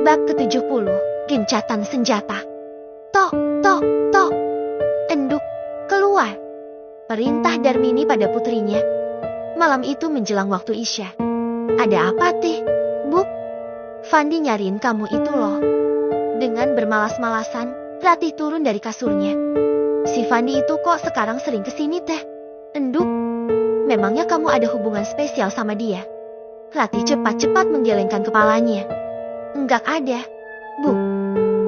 Bab ke-70, Gencatan Senjata. Tok, tok, tok. Enduk, keluar. Perintah Darmini pada putrinya. Malam itu menjelang waktu Isya. Ada apa, Teh? Bu, Fandi nyariin kamu itu loh. Dengan bermalas-malasan, Ratih turun dari kasurnya. Si Fandi itu kok sekarang sering kesini, Teh? Enduk, memangnya kamu ada hubungan spesial sama dia? Ratih cepat-cepat menggelengkan kepalanya. Enggak ada, Bu.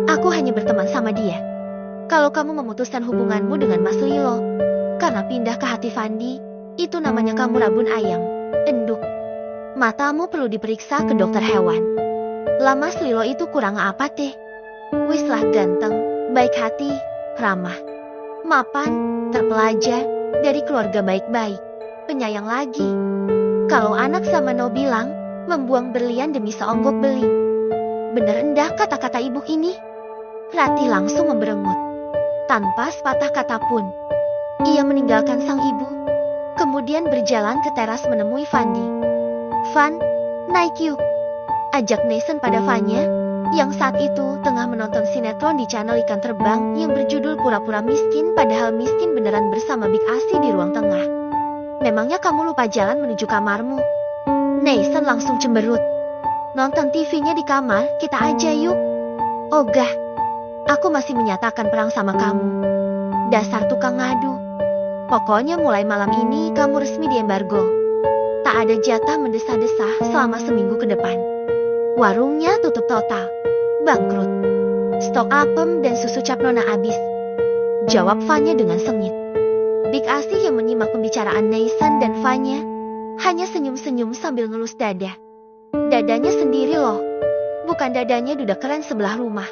Aku hanya berteman sama dia. Kalau kamu memutuskan hubunganmu dengan Mas Lilo karena pindah ke hati Fandi, itu namanya kamu rabun ayam. Enduk, matamu perlu diperiksa ke dokter hewan. Lah Mas Lilo itu kurang apa, Teh? Wislah ganteng, baik hati, ramah, mapan, terpelajar, dari keluarga baik-baik, penyayang lagi. Kalau anak sama No bilang, membuang berlian demi seonggok beling. Bener endah kata-kata ibu ini? Ratih langsung memberengut. Tanpa sepatah kata pun, ia meninggalkan sang ibu, kemudian berjalan ke teras menemui Fandi. Van, naik yuk. Ajak Nathan pada Vanya, yang saat itu tengah menonton sinetron di channel Ikan Terbang yang berjudul Pura-Pura Miskin padahal miskin beneran bersama Big Asi di ruang tengah. Memangnya kamu lupa jalan menuju kamarmu? Nathan langsung cemberut. Nonton TV-nya di kamar, kita aja yuk. Ogah, aku masih menyatakan perang sama kamu. Dasar tukang ngadu. Pokoknya mulai malam ini kamu resmi diembargo. Tak ada jatah mendesah-desah selama seminggu ke depan. Warungnya tutup total. Bangkrut. Stok apem dan susu cap nona habis. Jawab Vanya dengan sengit. Big Asi yang menyimak pembicaraan Nathan dan Vanya hanya senyum-senyum sambil ngelus dada. Dadanya sendiri loh. Bukan dadanya duda keren sebelah rumah.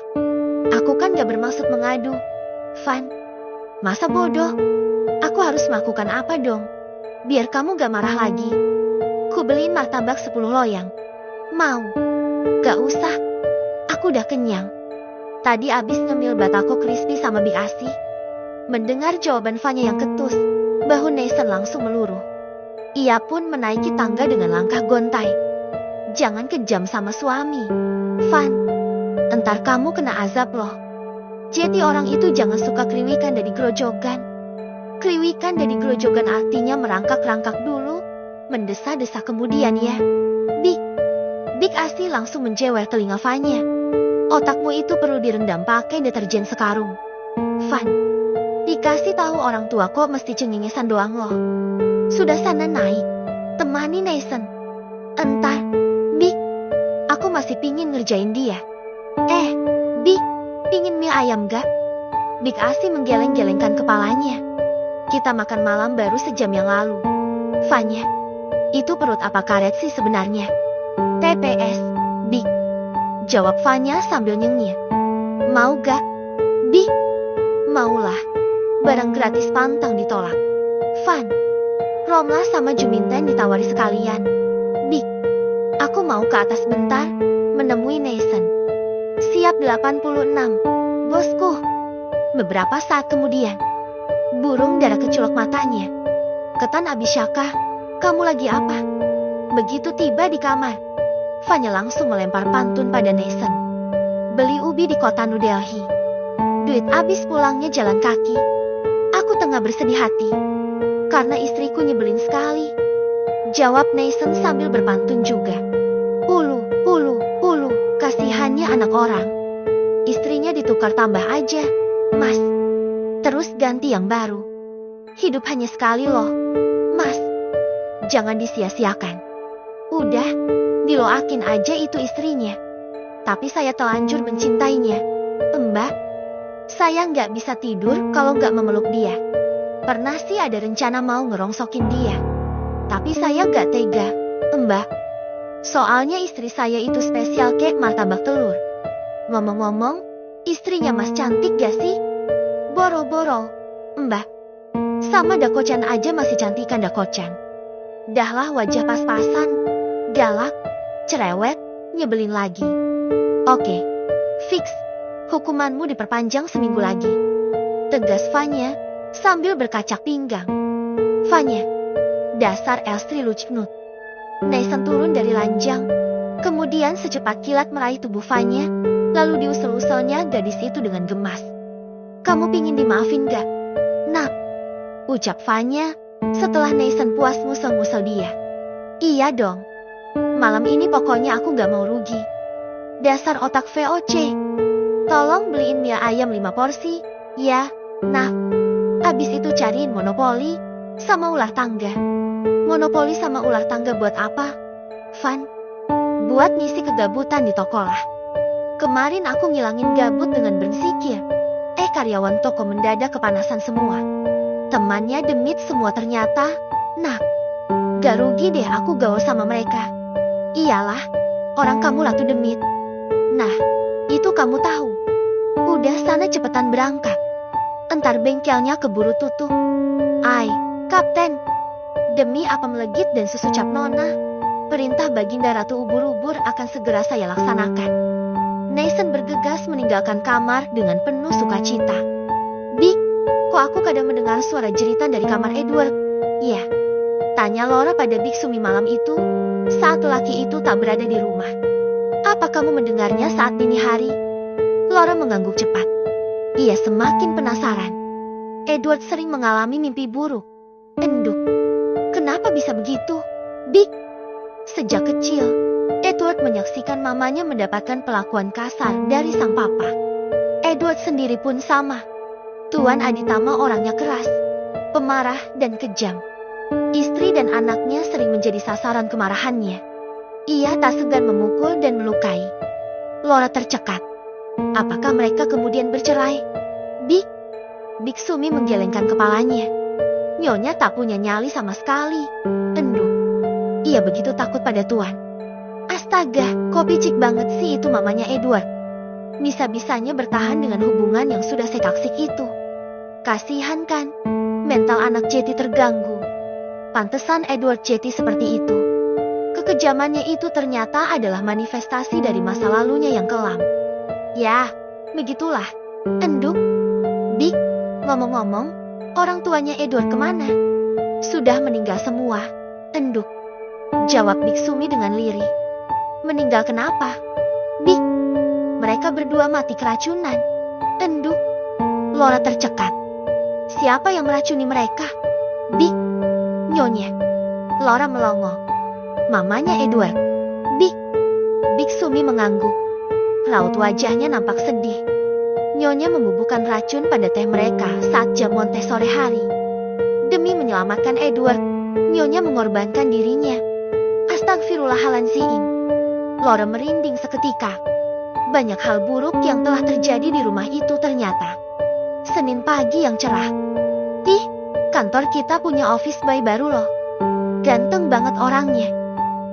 Aku kan gak bermaksud mengadu. Van, masa bodoh? Aku harus melakukan apa dong? Biar kamu gak marah lagi. Ku beliin martabak 10 loyang. Mau? Gak usah. Aku udah kenyang. Tadi abis ngemil batako crispy sama Big Asi. Mendengar jawaban Vanya yang ketus, bahu Nathan langsung meluruh. Ia pun menaiki tangga dengan langkah gontai. Jangan kejam sama suami, Van. Entar kamu kena azab loh. Jadi orang itu jangan suka kriwikan dari grojogan. Kriwikan dari grojogan artinya merangkak-rangkak dulu, mendesah-desah kemudian ya. Big Asi langsung menjewer telinga Vanya. Otakmu itu perlu direndam pakai deterjen sekarung. Van, dikasih tahu orang tua kok mesti cengengesan doang loh. Sudah sana naik, temani Nathan. Entar, Big, aku masih pingin ngerjain dia. Big, pingin mie ayam gak? Big Asi menggeleng-gelengkan kepalanya. Kita makan malam baru sejam yang lalu. Vanya, itu perut apa karet sih sebenarnya? TPS, Big. Jawab Vanya sambil nyengir. Mau gak? Big, maulah. Barang gratis pantang ditolak. Van, Romla sama Juminten ditawari sekalian. Big, aku mau ke atas bentar, menemui Nathan. Siap 86, bosku. Beberapa saat kemudian, burung dara keculok matanya. Ketan Abisyaka, kamu lagi apa? Begitu tiba di kamar, Vanya langsung melempar pantun pada Nathan. Beli ubi di kota New Delhi. Duit habis pulangnya jalan kaki. Aku tengah bersedih hati, karena istriku nyebelin sekali. Jawab Nathan sambil berpantun juga. Ulu, kasihannya anak orang. Istrinya ditukar tambah aja, Mas. Terus ganti yang baru. Hidup hanya sekali loh, Mas. Jangan disia-siakan. Udah, diloakin aja itu istrinya. Tapi saya telanjur mencintainya. Mbak, saya nggak bisa tidur kalau nggak memeluk dia. Pernah sih ada rencana mau ngerongsokin dia. Tapi saya nggak tega, Mbak. Soalnya istri saya itu spesial kayak martabak telur. Ngomong-ngomong, istrinya Mas cantik gak sih? Boro-boro, Mbak. Sama Dakocan aja masih cantikan Dakocan. Dahlah wajah pas-pasan, galak, cerewet, nyebelin lagi. Oke, fix. Hukumanmu diperpanjang seminggu lagi. Tegas Vanya sambil berkacak pinggang. Vanya, dasar Elstri Luchnut. Nathan turun dari ranjang. Kemudian secepat kilat meraih tubuh Fanya, lalu diusel-uselnya gadis itu dengan gemas. Kamu pingin dimaafin gak? Nak, ucap Fanya, setelah Nathan puas ngusel-ngusel dia. Iya dong. Malam ini pokoknya aku gak mau rugi. Dasar otak VOC. Tolong beliin mie ayam 5 porsi, ya, nah. Abis itu cariin monopoli, sama ular tangga. Monopoli sama ular tangga buat apa? Van? Buat ngisi kegabutan di toko lah. Kemarin aku ngilangin gabut dengan bersikir. Karyawan toko mendadak kepanasan semua. Temannya demit semua ternyata. Nah, gak rugi deh aku gaul sama mereka. Iyalah, orang kamu ratu demit. Nah, itu kamu tahu. Udah sana cepetan berangkat. Entar bengkelnya keburu tutup. Ai, Kapten. Demi apa melegit dan susu cap nona, perintah Baginda Ratu Ubur-ubur akan segera saya laksanakan. Nathan bergegas meninggalkan kamar dengan penuh sukacita. Big, kok aku kadang mendengar suara jeritan dari kamar Edward? Iya, tanya Laura pada Big Sumi malam itu, saat lelaki itu tak berada di rumah. Apa kamu mendengarnya saat dini hari? Laura mengangguk cepat. Ia semakin penasaran. Edward sering mengalami mimpi buruk. Enduk, kenapa bisa begitu? Big, sejak kecil, Edward menyaksikan mamanya mendapatkan perlakuan kasar dari sang papa. Edward sendiri pun sama. Tuan Aditama orangnya keras, pemarah dan kejam. Istri dan anaknya sering menjadi sasaran kemarahannya. Ia tak segan memukul dan melukai. Laura tercekat. Apakah mereka kemudian bercerai? Big Sumi menggelengkan kepalanya. Nyonya tak punya nyali sama sekali. Enduk. Ia begitu takut pada Tuan. Astaga, kok picik banget sih itu mamanya Edward. Bisa-bisanya bertahan dengan hubungan yang sudah setaksik itu. Kasihan kan? Mental anak Jetty terganggu. Pantesan Edward Jetty seperti itu. Kekejamannya itu ternyata adalah manifestasi dari masa lalunya yang kelam. Ya, begitulah. Enduk. Big, ngomong-ngomong, orang tuanya Edward kemana? Sudah meninggal semua. Enduk. Jawab Big Sumi dengan lirih. Meninggal kenapa? Big, mereka berdua mati keracunan. Enduk. Laura tercekat. Siapa yang meracuni mereka? Big, Nyonya. Laura melongo. Mamanya Edward. Big Sumi mengangguk. Raut wajahnya nampak sedih. Nyonya membubuhkan racun pada teh mereka saat jamuan teh sore hari. Demi menyelamatkan Edward, Nyonya mengorbankan dirinya. Astagfirullahaladzim. Laura merinding seketika. Banyak hal buruk yang telah terjadi di rumah itu ternyata. Senin pagi yang cerah. Ih, kantor kita punya office boy baru loh. Ganteng banget orangnya.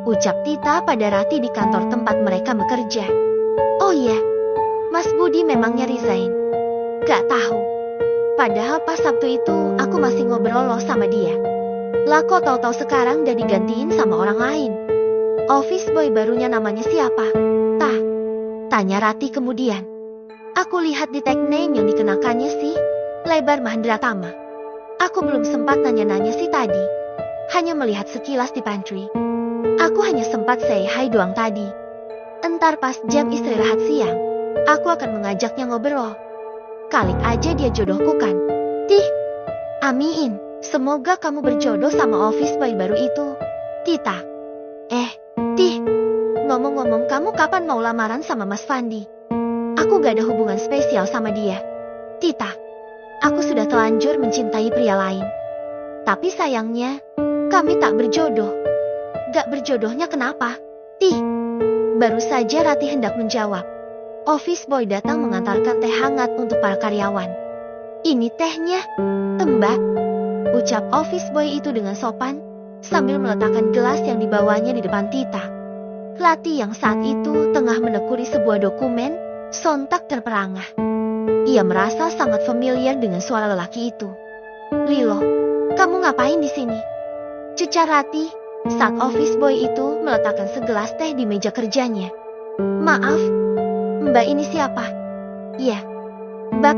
Ucap Tita pada Rati di kantor tempat mereka bekerja. Oh iya, Mas Budi memangnya resign. Gak tahu. Padahal pas Sabtu itu aku masih ngobrol loh sama dia. Lah kok tahu-tahu sekarang udah digantiin sama orang lain. Office boy barunya namanya siapa? Tanya Rati kemudian. Aku lihat di tag name yang dikenakannya sih, Lebar Mahendra Tama. Aku belum sempat nanya-nanya sih tadi. Hanya melihat sekilas di pantry. Aku hanya sempat say hi doang tadi. Entar pas jam istirahat siang, aku akan mengajaknya ngobrol. Kali aja dia jodohku kan. Tih, amin. Semoga kamu berjodoh sama office boy baru itu. Tita. Tih. Ngomong-ngomong, kamu kapan mau lamaran sama Mas Fandi? Aku gak ada hubungan spesial sama dia. Tita, aku sudah telanjur mencintai pria lain. Tapi sayangnya, kami tak berjodoh. Gak berjodohnya kenapa? Tih. Baru saja Rati hendak menjawab. Office boy datang mengantarkan teh hangat untuk para karyawan. Ini tehnya, Mbak. Ucap office boy itu dengan sopan, sambil meletakkan gelas yang dibawanya di depan Tita. Rati yang saat itu tengah menekuni sebuah dokumen, sontak terperangah. Ia merasa sangat familiar dengan suara lelaki itu. Lilo, kamu ngapain di sini? Cecar Rati saat office boy itu meletakkan segelas teh di meja kerjanya. Maaf, Mbak ini siapa? Ya, Mbak.